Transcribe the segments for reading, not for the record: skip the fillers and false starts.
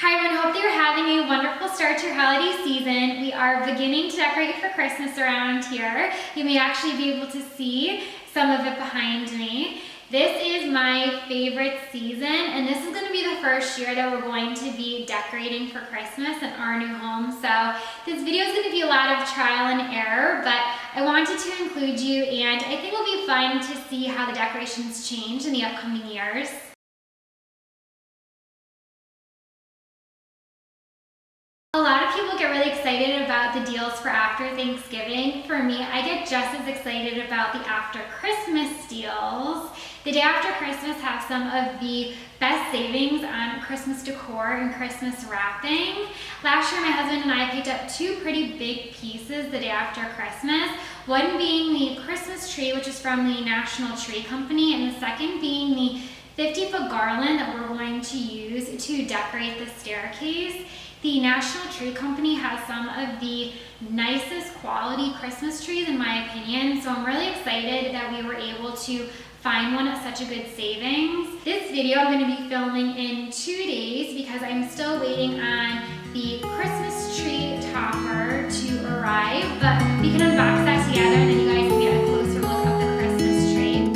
Hi everyone, hope you're having a wonderful start to your holiday season. We are beginning to decorate for Christmas around here. You may actually be able to see some of it behind me. This is my favorite season, and this is going to be the first year that we're going to be decorating for Christmas in our new home. So this video is going to be a lot of trial and error, but I wanted to include you, and I think it'll be fun to see how the decorations change in the upcoming years. A lot of people get really excited about the deals for after Thanksgiving. For me, I get just as excited about the after Christmas deals. The day after Christmas have some of the best savings on Christmas decor and Christmas wrapping. Last year, my husband and I picked up two pretty big pieces the day after Christmas. One being the Christmas tree, which is from the National Tree Company, and the second being the 50-foot garland that we're going to use to decorate the staircase. The National Tree Company has some of the nicest quality Christmas trees in my opinion, so I'm really excited that we were able to find one at such a good savings. This video I'm going to be filming in 2 days because I'm still waiting on the Christmas tree topper to arrive, but we can unbox that together and then you guys can get a closer look of the Christmas tree.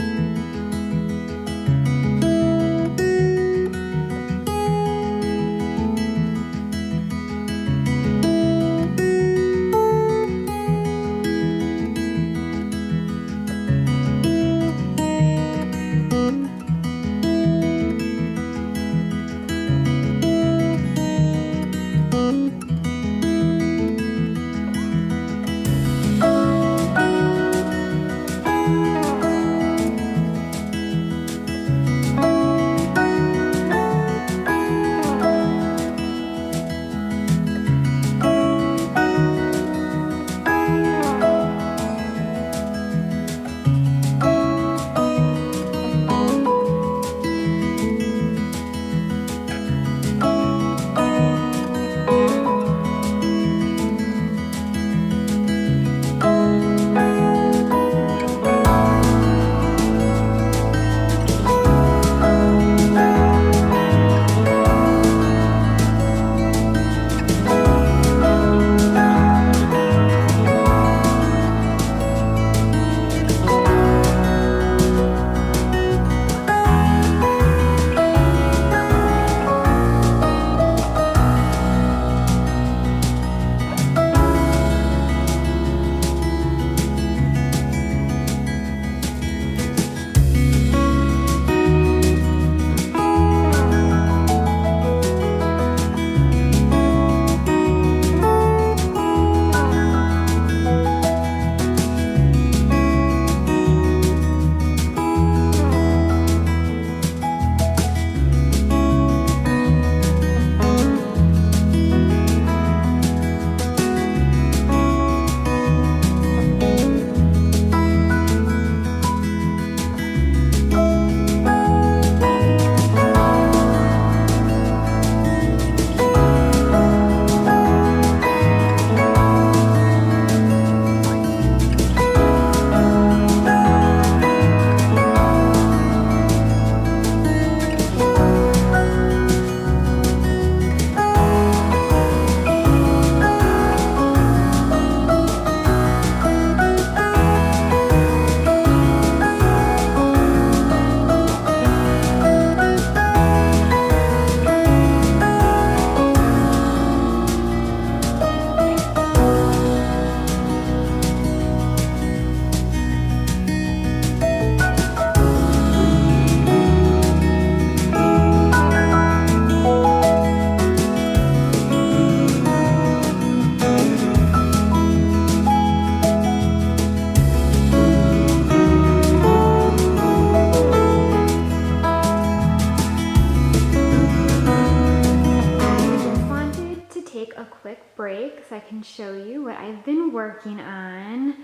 So I can show you what I've been working on.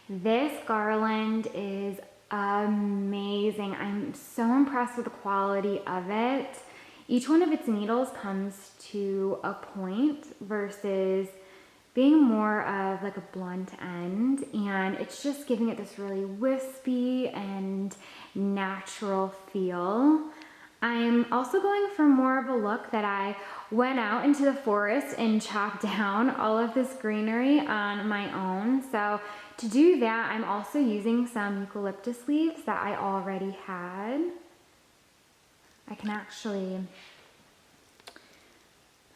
This garland is amazing. I'm so impressed with the quality of it. Each one of its needles comes to a point versus being more of like a blunt end, and it's just giving it this really wispy and natural feel. I'm also going for more of a look that I went out into the forest and chopped down all of this greenery on my own. So to do that, I'm also using some eucalyptus leaves that I already had. I can actually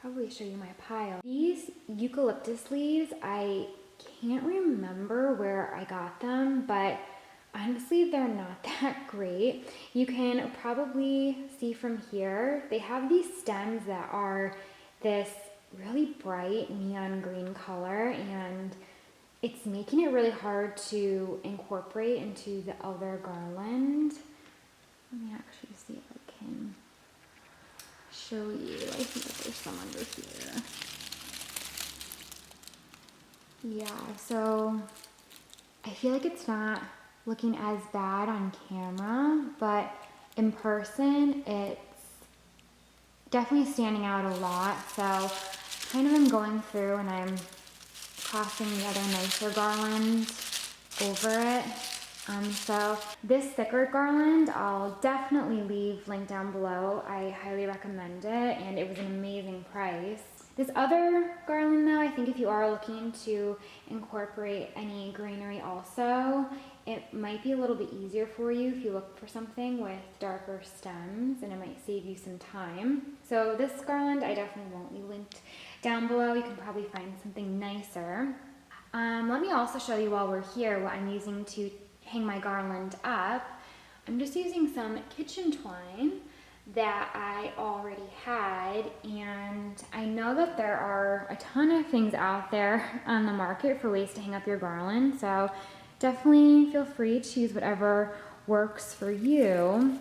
probably show you my pile. These eucalyptus leaves, I can't remember where I got them, but honestly, they're not that great. You can probably see from here, they have these stems that are this really bright neon green color, and it's making it really hard to incorporate into the other garland. Let me actually see if I can show you. I think that there's some under here. Yeah, so I feel like it's not looking as bad on camera, but in person it's definitely standing out a lot. So kind of am going through and I'm crossing the other nicer garland over it. So this thicker garland, I'll definitely leave linked down below. I highly recommend it, and it was an amazing price. This other garland though, I think if you are looking to incorporate any greenery also, it might be a little bit easier for you if you look for something with darker stems, and it might save you some time. So this garland I definitely won't be linked down below. You can probably find something nicer. Let me also show you while we're here what I'm using to hang my garland up. I'm just using some kitchen twine that I already had, and I know that there are a ton of things out there on the market for ways to hang up your garland, so definitely feel free to use whatever works for you.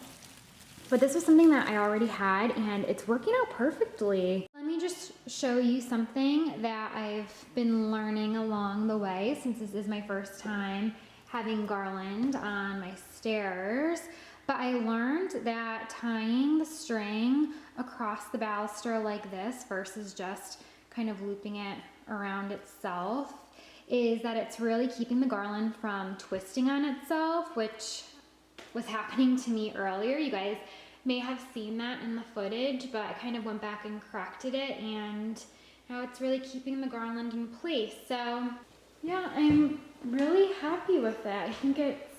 But this was something that I already had, and it's working out perfectly. Let me just show you something that I've been learning along the way, since this is my first time having garland on my stairs. But I learned that tying the string across the baluster like this versus just kind of looping it around itself is that it's really keeping the garland from twisting on itself, which was happening to me earlier. You guys may have seen that in the footage, but I kind of went back and corrected it, and now it's really keeping the garland in place. So yeah, I'm really happy with it. I think it's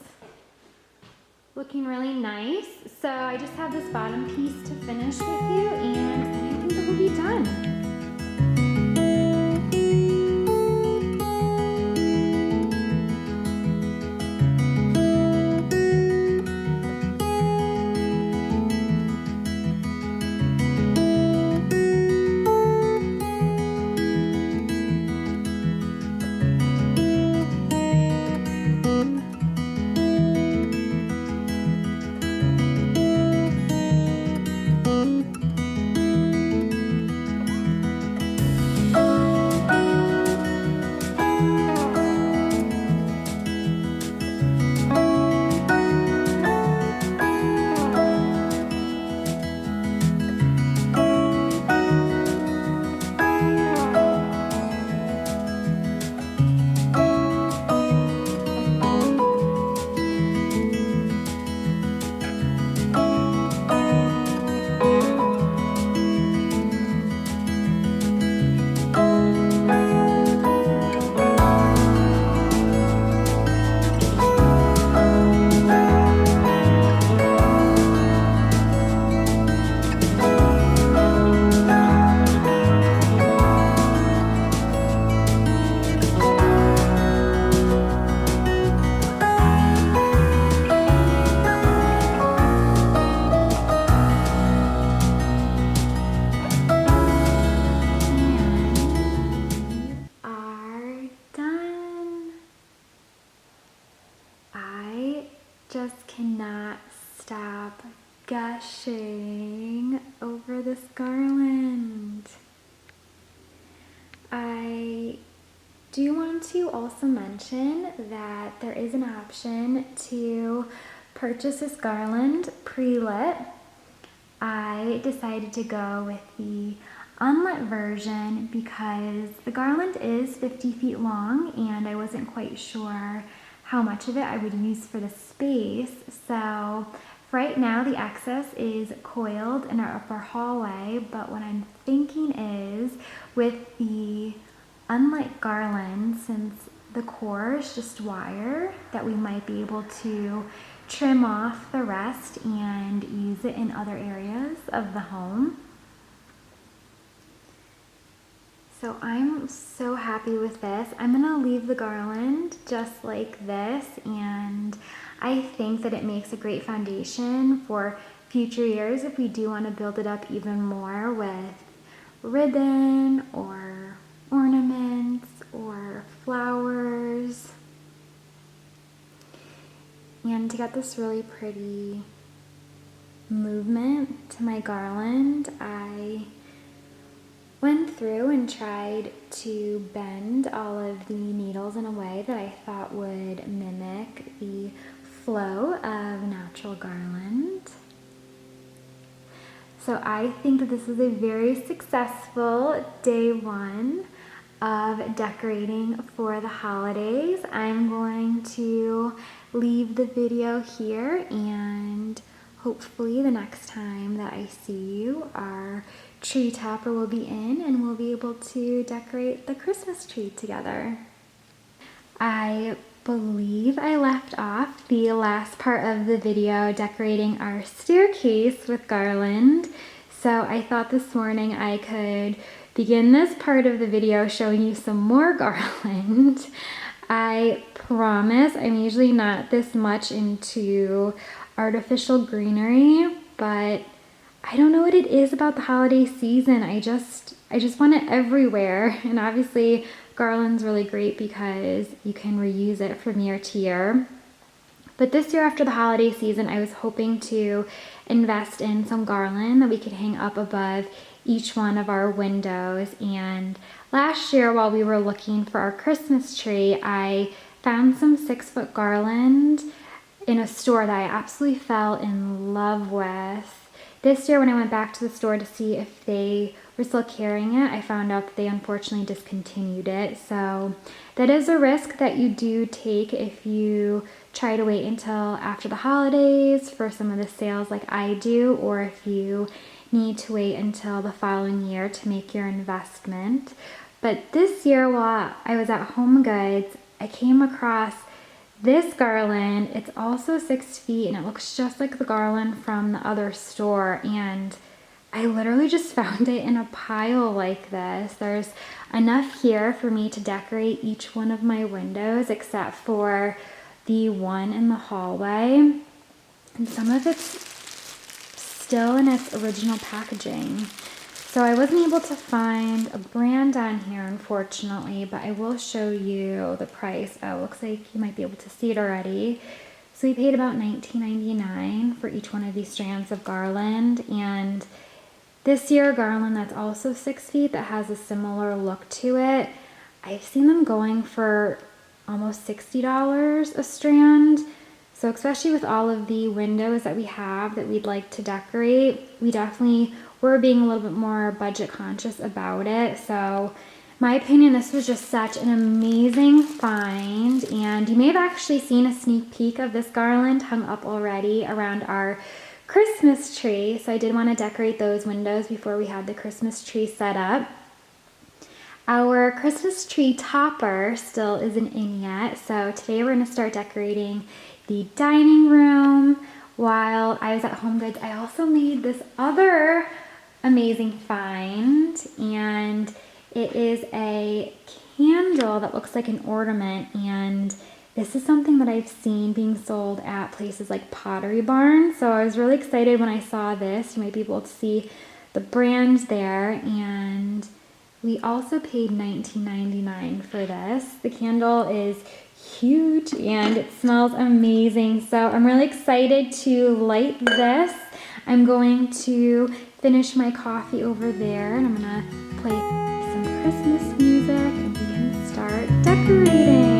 looking really nice. So I just have this bottom piece to finish with you, and I think that will be done. Just cannot stop gushing over this garland. I do want to also mention that there is an option to purchase this garland pre-lit. I decided to go with the unlit version because the garland is 50 feet long and I wasn't quite sure how much of it I would use for the space. So Right now the excess is coiled in our upper hallway, but what I'm thinking is with the unlike garland, since the core is just wire, that we might be able to trim off the rest and use it in other areas of the home. So I'm so happy with this. I'm gonna leave the garland just like this, and I think that it makes a great foundation for future years if we do want to build it up even more with ribbon or ornaments or flowers. And to get this really pretty movement to my garland, I went through and tried to bend all of the needles in a way that I thought would mimic the flow of natural garland. So I think that this is a very successful day one of decorating for the holidays. I'm going to leave the video here, and hopefully the next time that I see you, our tree topper will be in and we'll be able to decorate the Christmas tree together. I believe I left off the last part of the video decorating our staircase with garland. So I thought this morning I could begin this part of the video showing you some more garland. I promise I'm usually not this much into artificial greenery, but I don't know what it is about the holiday season. I just want it everywhere. And obviously garland's really great because you can reuse it from year to year. But this year after the holiday season, I was hoping to invest in some garland that we could hang up above each one of our windows. And last year while we were looking for our Christmas tree, I found some 6-foot garland in a store that I absolutely fell in love with. This year when I went back to the store to see if they were still carrying it, I found out that they unfortunately discontinued it. So that is a risk that you do take if you try to wait until after the holidays for some of the sales like I do, or if you need to wait until the following year to make your investment. But this year while I was at Home Goods, I came across this garland. It's also 6 feet and it looks just like the garland from the other store, and I literally just found it in a pile like this. There's enough here for me to decorate each one of my windows except for the one in the hallway, and some of it's still in its original packaging. So I wasn't able to find a brand on here, unfortunately, but I will show you the price. Oh, looks like you might be able to see it already. So we paid about $19.99 for each one of these strands of garland, and this year garland that's also 6 feet that has a similar look to it, I've seen them going for almost $60 a strand. So especially with all of the windows that we have that we'd like to decorate, we definitely were being a little bit more budget conscious about it. So my opinion, this was just such an amazing find, and you may have actually seen a sneak peek of this garland hung up already around our Christmas tree. So I did want to decorate those windows before we had the Christmas tree set up. Our Christmas tree topper still isn't in yet, so today we're going to start decorating the dining room. While I was at Home Goods, I also made this other amazing find, and it is a candle that looks like an ornament, and this is something that I've seen being sold at places like Pottery Barn. So I was really excited when I saw this. You might be able to see the brand there, and we also paid $19.99 for this. The candle is huge and it smells amazing. So I'm really excited to light this. I'm going to finish my coffee over there, and I'm gonna play some Christmas music and we can start decorating.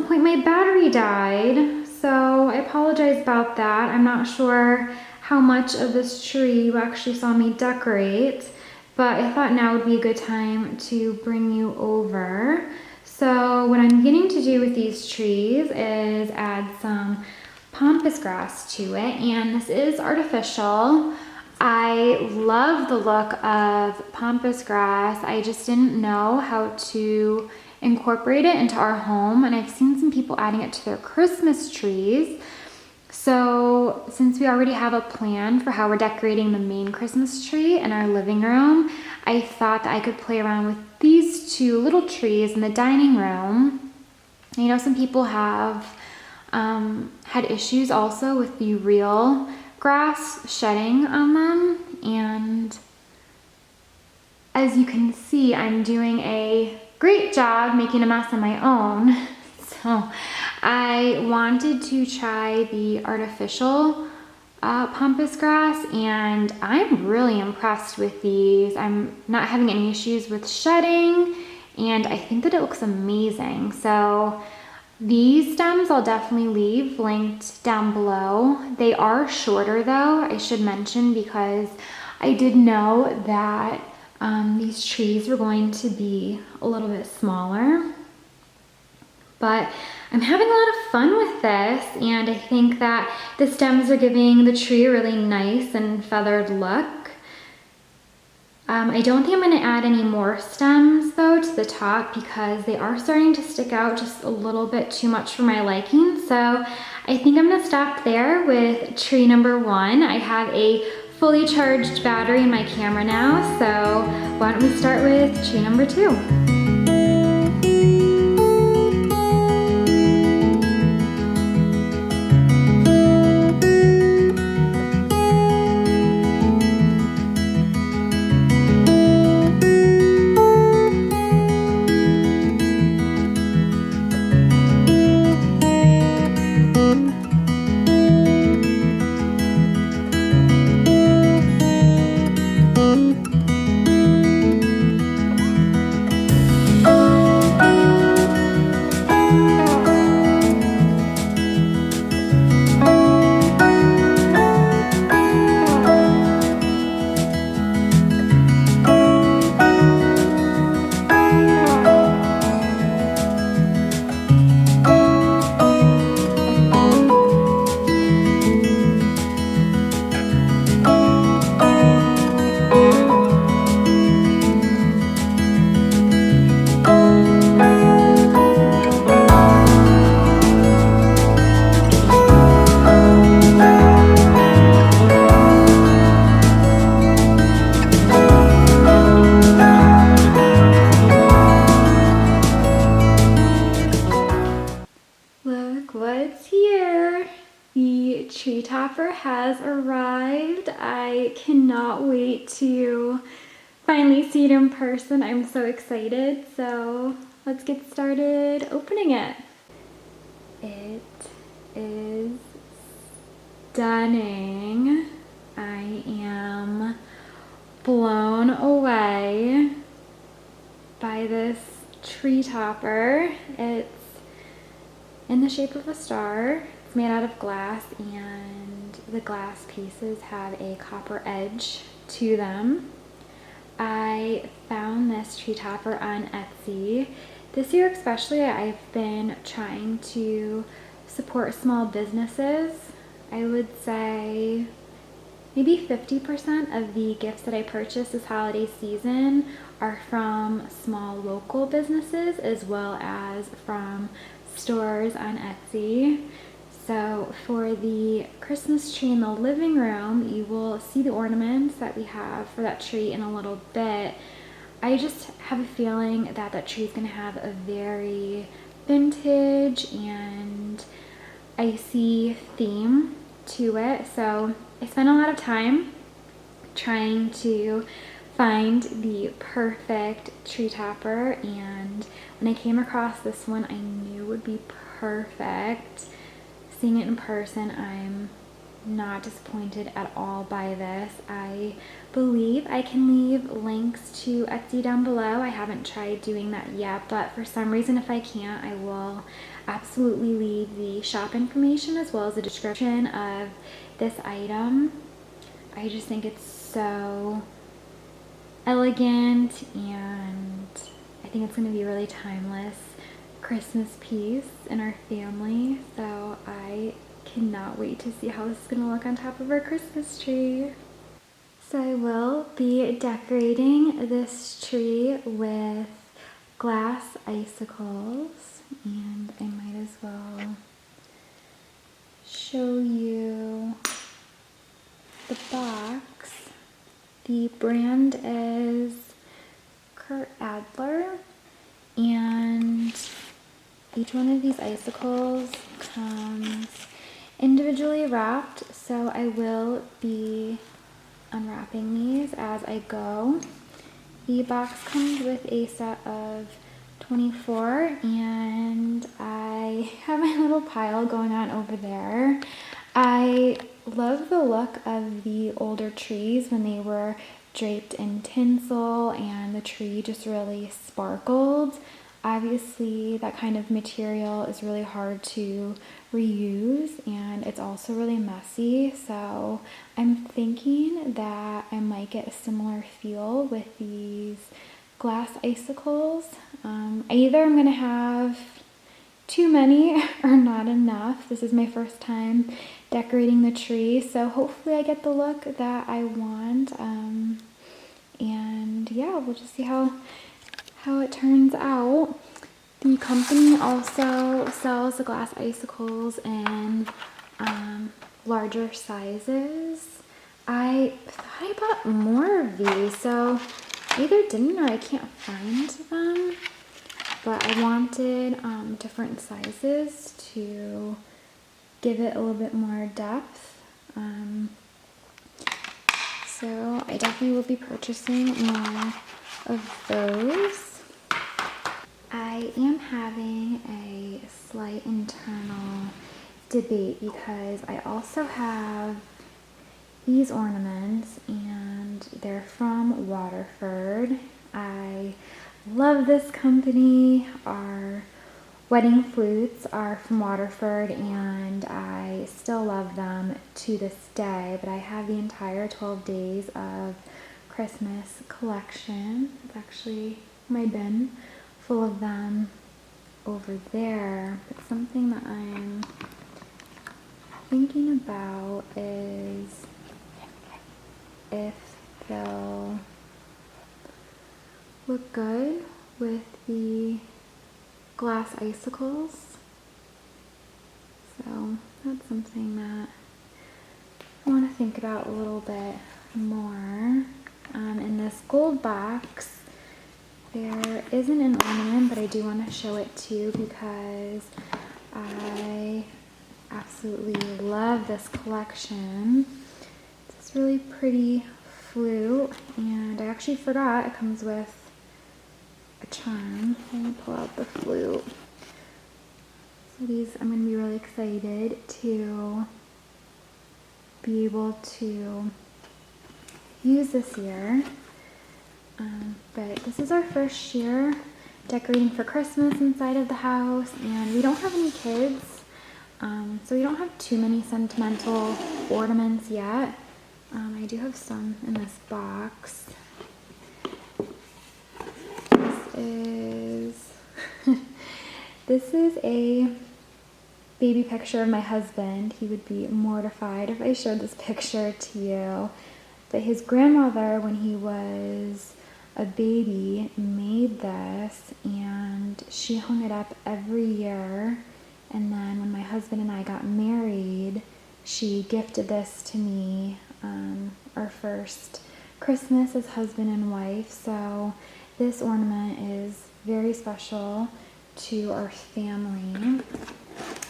point my battery died, so I apologize about that. I'm not sure how much of this tree you actually saw me decorate, but I thought now would be a good time to bring you over. So what I'm beginning to do with these trees is add some Pompous grass to it, and this is artificial. I love the look of Pompous grass. I just didn't know how to incorporate it into our home, and I've seen some people adding it to their Christmas trees. So since we already have a plan for how we're decorating the main Christmas tree in our living room, I thought that I could play around with these two little trees in the dining room. I know some people have had issues also with the real grass shedding on them, and as you can see, I'm doing a great job making a mess on my own. So I wanted to try the artificial Pompous grass, and I'm really impressed with these. I'm not having any issues with shedding, and I think that it looks amazing. So these stems I'll definitely leave linked down below. They are shorter though, I should mention, because I did know that these trees were going to be a little bit smaller. But I'm having a lot of fun with this, and I think that the stems are giving the tree a really nice and feathered look. I don't think I'm going to add any more stems though to the top, because they are starting to stick out just a little bit too much for my liking. So I think I'm going to stop there with tree number 1. I have a fully charged battery in my camera now, so why don't we start with tree number 2. Tree topper has arrived. I cannot wait to finally see it in person. I'm so excited. So let's get started opening it. It is stunning. I am blown away by this tree topper. It's in the shape of a star. It's made out of glass, and the glass pieces have a copper edge to them. I found this tree topper on Etsy. This year especially, I've been trying to support small businesses. I would say maybe 50% of the gifts that I purchased this holiday season are from small local businesses, as well as from stores on Etsy. So for the Christmas tree in the living room, you will see the ornaments that we have for that tree in a little bit. I just have a feeling that that tree is going to have a very vintage and icy theme to it. So I spent a lot of time trying to find the perfect tree topper, and when I came across this one, I knew it would be perfect. Seeing it in person, I'm not disappointed at all by this. I believe I can leave links to Etsy down below. I haven't tried doing that yet, but for some reason, if I can't, I will absolutely leave the shop information as well as a description of this item. I just think it's so elegant, and I think it's going to be a really timeless Christmas piece in our family, so I cannot wait to see how this is going to look on top of our Christmas tree. So I will be decorating this tree with glass icicles, and I might as well show you the box. The brand is Kurt Adler, and each one of these icicles comes individually wrapped, so I will be unwrapping these as I go. The box comes with a set of 24, and I have my little pile going on over there. I love the look of the older trees when they were draped in tinsel and the tree just really sparkled. Obviously, that kind of material is really hard to reuse, and it's also really messy, so I'm thinking that I might get a similar feel with these glass icicles. Either I'm gonna have too many or not enough. This is my first time decorating the tree, so hopefully I get the look that I want. And yeah, we'll just see how it turns out. The company also sells the glass icicles in larger sizes. I thought I bought more of these, so I either didn't or I can't find them. But I wanted different sizes to give it a little bit more depth. So I definitely will be purchasing more of those. I am having a slight internal debate because I also have these ornaments, and they're from Waterford. I love this company. Our wedding flutes are from Waterford, and I still love them to this day, but I have the entire 12 days of Christmas collection. It's actually my bin full of them over there. But something that I'm thinking about is if they'll look good with the glass icicles. So that's something that I want to think about a little bit more. In this gold box, there isn't an ornament, but I do want to show it too because I absolutely love this collection. It's this really pretty flute, and I actually forgot it comes with a charm. Let me pull out the flute. So these, I'm going to be really excited to be able to use this year. But this is our first year decorating for Christmas inside of the house, and we don't have any kids, so we don't have too many sentimental ornaments yet. I do have some in this box. This is a baby picture of my husband. He would be mortified if I showed this picture to you. But his grandmother, when he was a baby, made this, and she hung it up every year. And then when my husband and I got married, she gifted this to me, our first Christmas as husband and wife. So this ornament is very special to our family.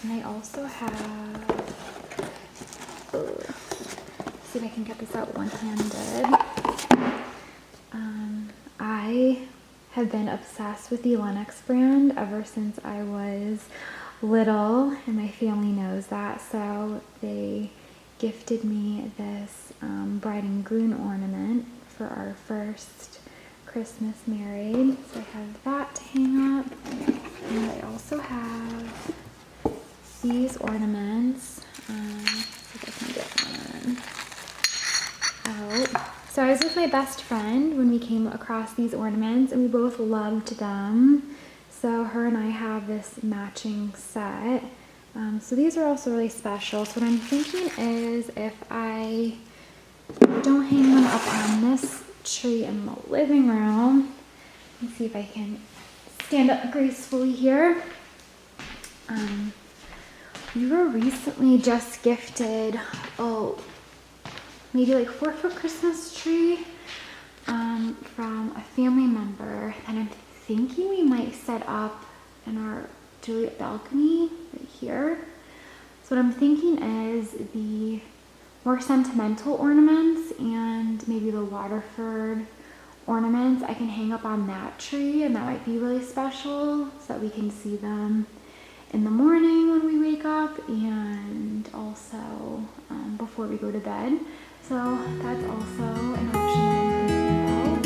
And I also have, see if I can get this out one-handed. I have been obsessed with the Lennox brand ever since I was little, and my family knows that. So they gifted me this bride and groom ornament for our first Christmas married. So I have that to hang up. And I also have these ornaments. See if I can get one out. So I was with my best friend when we came across these ornaments, and we both loved them. So her and I have this matching set. So these are also really special. So what I'm thinking is, if I don't hang them up on this tree in the living room, let's see if I can stand up gracefully here. We were recently just gifted, maybe like 4-foot Christmas tree from a family member, and I'm thinking we might set up in our Juliet balcony right here. So what I'm thinking is the more sentimental ornaments and maybe the Waterford ornaments I can hang up on that tree, and that might be really special so that we can see them in the morning when we wake up, and also before we go to bed. So that's also an option that I'm thinking about.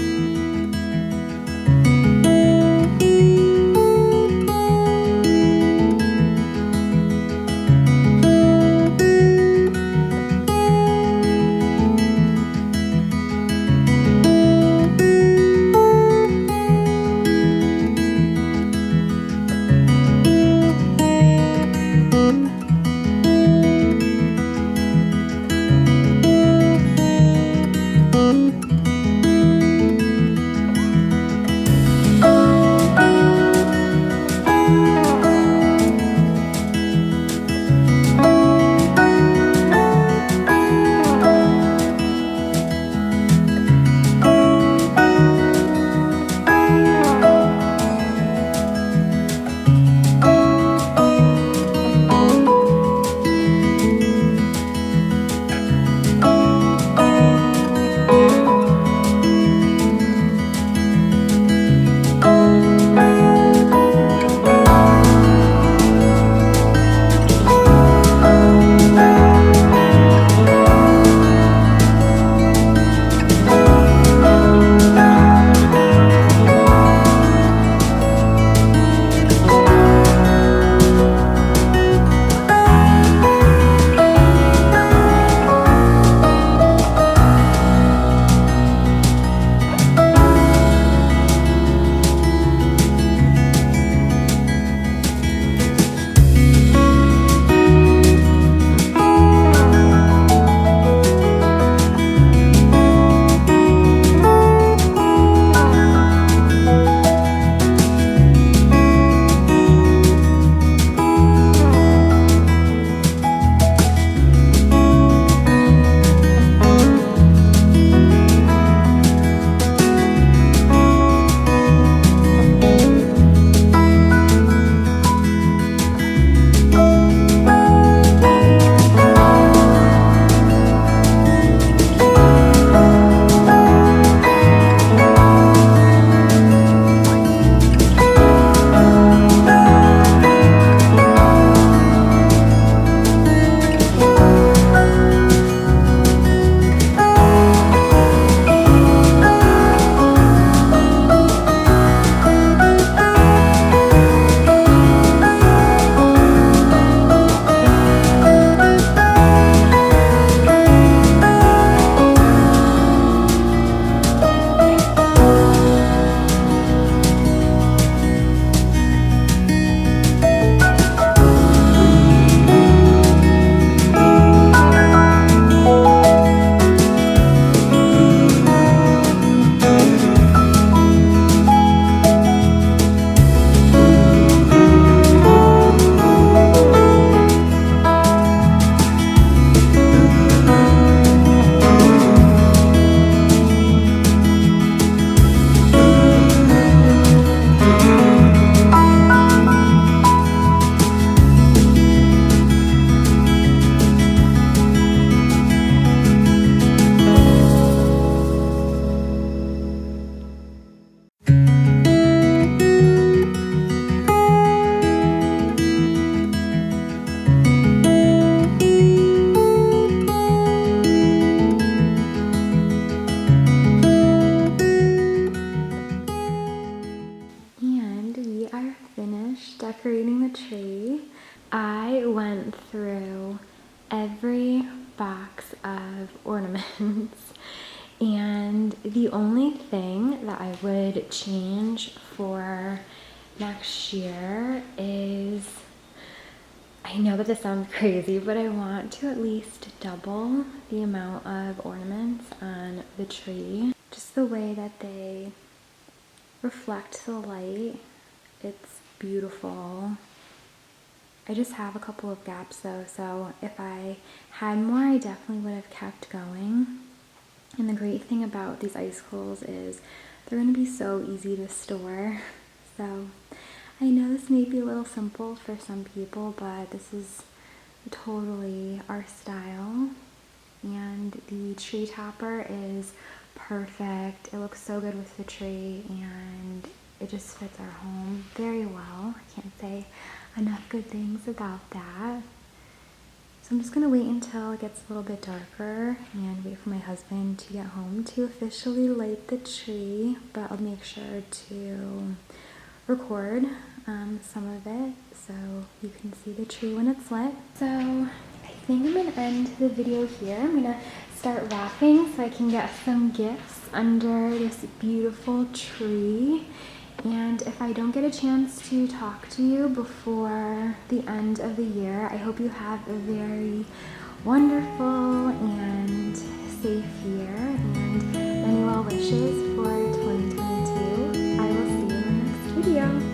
decorating the tree. I went through every box of ornaments and the only thing that I would change for next year is, I know that this sounds crazy, but I want to at least double the amount of ornaments on the tree. Just the way that they reflect the light, it's beautiful. I just have a couple of gaps though, so if I had more, I definitely would have kept going. And the great thing about these icicles is they're going to be so easy to store. So I know this may be a little simple for some people, but this is totally our style. And the tree topper is perfect. It looks so good with the tree and it just fits our home very well. I can't say enough good things about that. So I'm just gonna wait until it gets a little bit darker and wait for my husband to get home to officially light the tree, but I'll make sure to record some of it so you can see the tree when it's lit. So I think I'm gonna end the video here. I'm gonna start wrapping so I can get some gifts under this beautiful tree. And if I don't get a chance to talk to you before the end of the year, I hope you have a very wonderful and safe year and many well wishes for 2022. I will see you in the next video.